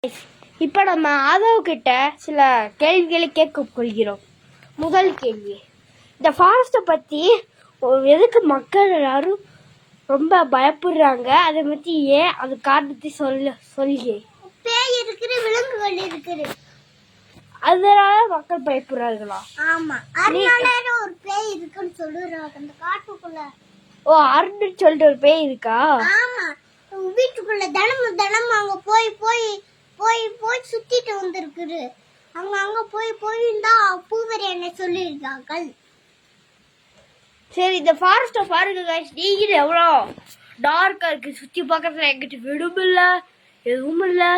இப்போ நம்ம ஆதவ் கிட்ட சில கேள்விகளை கேட்க கொள்கிறோம். முதல் கேள்வி, இந்த ஃபாரஸ்ட்டை பற்றி எதுக்கு மக்கள் எல்லாரும் ரொம்ப பயப்படுறாங்க? அதை பற்றி ஏன் அது காரணத்தை சொல்லுங்க. பேய் இருக்குது, விலங்குகள் இருக்குது, அதனால மக்கள் பயப்படுறாங்களா? ஆமா, அதனால ஒரு பேய் இருக்குன்னு சொல்லுறாங்க அந்த காட்டுக்குள்ள. ஓ, அருன்னு சொல்லிட்டு ஒரு பேய் இருக்கா? ஆமா, வீட்டுக்குள்ள தினமும் அங்க போய் போய் போய் போய் சுத்திட்டு வந்திருக்குது. அங்க போய் தான் பூவரி என்ன சொல்லியிருக்காங்க. சரி, இந்த ஃபாரஸ்ட்டை பாருங்க கைஸ். நீங்களும் எவ்வளோ டார்க்கா இருக்கு, சுற்றி பக்கத்தில் எங்கிட்ட விடும் இல்லை, எதுவும் இல்லை.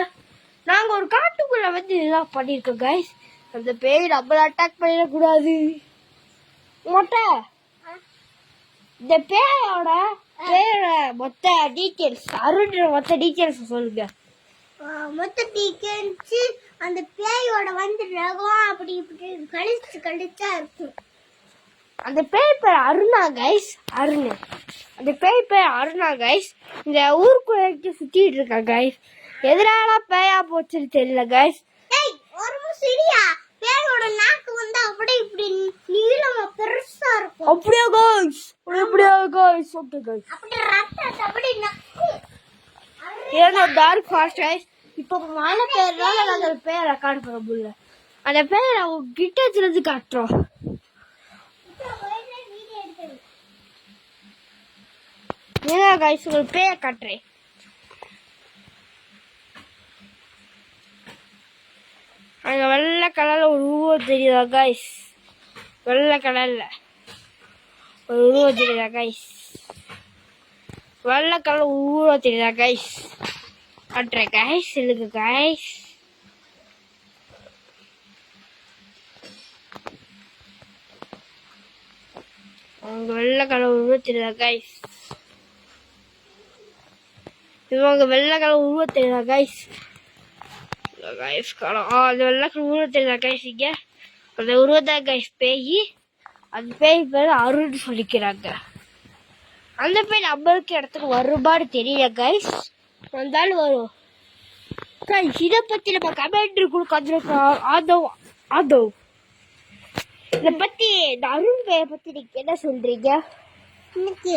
நாங்கள் ஒரு காட்டுக்குள்ள வந்து இதெல்லாம் பண்ணியிருக்கோம் கைஸ். அந்த பேய் நம்மளை அட்டாக் பண்ணிடக்கூடாது. மொட்டை, இந்த பேயோட மொத்த டீட்டெயில்ஸ், அருண்ற மொத்த டீட்டெயில்ஸ் சொல்லுங்க. மொத்த டீட்டெயில்ஸ் அந்த பேயோட வந்து ரகம் அப்படி இப்படி கழிச்சா இருக்கும். அந்த பேய் பேர் அருணா கைஸ். அருண், அந்த பேய் பேர் அருணா கைஸ். இந்த ஊருக்குள்ள சுத்திட்டு இருக்கா கைஸ். எதனால பேயா போச்சுன்னு தெரியல கைஸ். பேயோட நாக்கு வந்து அப்படியே இப்படி நீளமா பெருசா இருக்கும். அப்படியே கைஸ், அப்படியே கைஸ். ஓகே கைஸ், அப்படி ரத்தம் அப்படி நக்கு. ஏன்னா டார்க் ஃபாரஸ்ட் கைஸ். இப்போ மழை பேர்னால நாங்கள் அந்த பேரை ரெக்கார்ட் பண்ண முடியல. அந்த பேரை அவங்க கிட்ட இருந்து காட்டுறோம். ஏன்னா கைஸ் உங்களுக்கு பேரை காட்டுறேன். அங்கே வெள்ளை கலரில் ஒரு உருவம் தெரியுதா கைஸ்? வெள்ளை கலரில் ஒரு உருவம் தெரியுதா கைஸ்? வெள்ளை கலர் உருவம் தெரியுதா கைஸ்? காட்டுறேன் கைஸ், இல்லைங்க கைஸ். அவங்க வெள்ளை கலர் உருவம் தெரியுதா கைஸ்? இவங்க வெள்ளை கலர் உருவம் தெரியுதா கைஸ்? கைஸ் அந்த வெள்ளை கலர் உருவம் தெரியுதா கைஸ்? இங்க அந்த உருவத்தா கைஸ் பேய். அந்த பேய் பேர் அருள்னு சொல்லிக்கிறாங்க. அந்த பேய் நம்மளுக்கு இடத்துக்கு வருமானு தெரியல கைஸ். வந்தாலும் வரும் கைஸ். இதை பத்தி நம்ம கமெண்ட் கொடுக்க ஆதவ் இதை பத்தி, இந்த அருண் பேயை பத்தி நீங்க என்ன சொல்றீங்க? இன்னைக்கு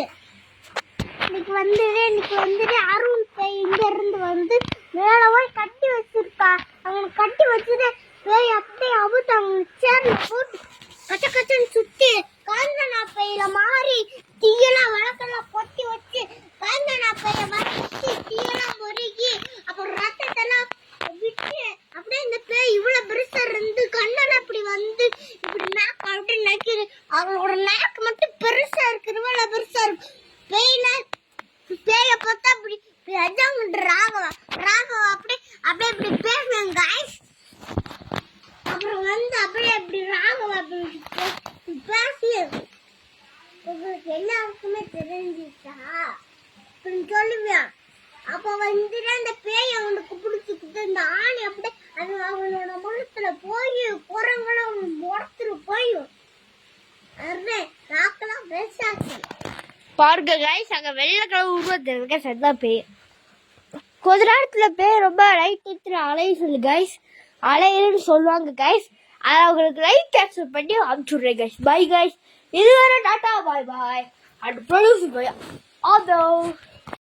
வந்துட்டு அருண் பேய் இங்க இருந்து வந்து மேல போய் கட்டி வச்சிருப்பா. அவங்க கட்டி வச்சுட்டு பேய் அப்படியே அவுத்து அவங்க சேர்ல போட்டு கச்ச கச்சன்னு சுத்தி காஞ்சனா பேயில மாறி தீயெல்லாம் வழக்கெல்லாம் பொத்தி வச்சு காஞ்சனா பேய வச்சு தீயெல்லாம் முருகி அப்புறம் ரத்தத்தெல்லாம் விட்டு அப்படியே இந்த பேய் இவ்வளவு பெருசா இருந்து கண்ணெல்லாம் இப்படி வந்து இப்படி நாக்கு அப்படி நக்கிது. அவங்களோட நாக்கு மட்டும் பெருசா இருக்கு, இவ்வளவு பெருசா இருக்கு. பேய பார்த்தா அப்படி ராகவா அப்படியே இப்படி பேசுவேன் கைஸ். அப்புறம் வந்து அப்படியே இப்படி ராகவா அப்படி பேசி உங்களுக்கு எல்லாருக்குமே தெரிஞ்சுட்டா அப்படின்னு சொல்லுவேன். அப்ப வந்துட்டு அந்த பேய் அவனுக்கு பிடிச்சிக்கிட்டு இந்த ஆணி அப்படியே அது அவனோட முகத்துல போய் குரங்களும் முடத்துரு போயும் நாக்கெல்லாம் பெருசாச்சு. பாருங்க கைஸ், அங்கே வெள்ளை கலர் உருவத்தில் செத்தா பேய். கொஞ்ச நேரத்தில் பேய் ரொம்ப லைட் எடுத்துட்டு அலைய சொல்லு கைஸ். அலையிறன்னு சொல்லுவாங்க கைஸ். அதை அவங்களுக்கு லைட் கேப்சர் பண்ணி அனுப்பிச்சுடுறேன் கைஸ். பை கைஸ், இதுவரை tata bye bye. And produce by Aadhav.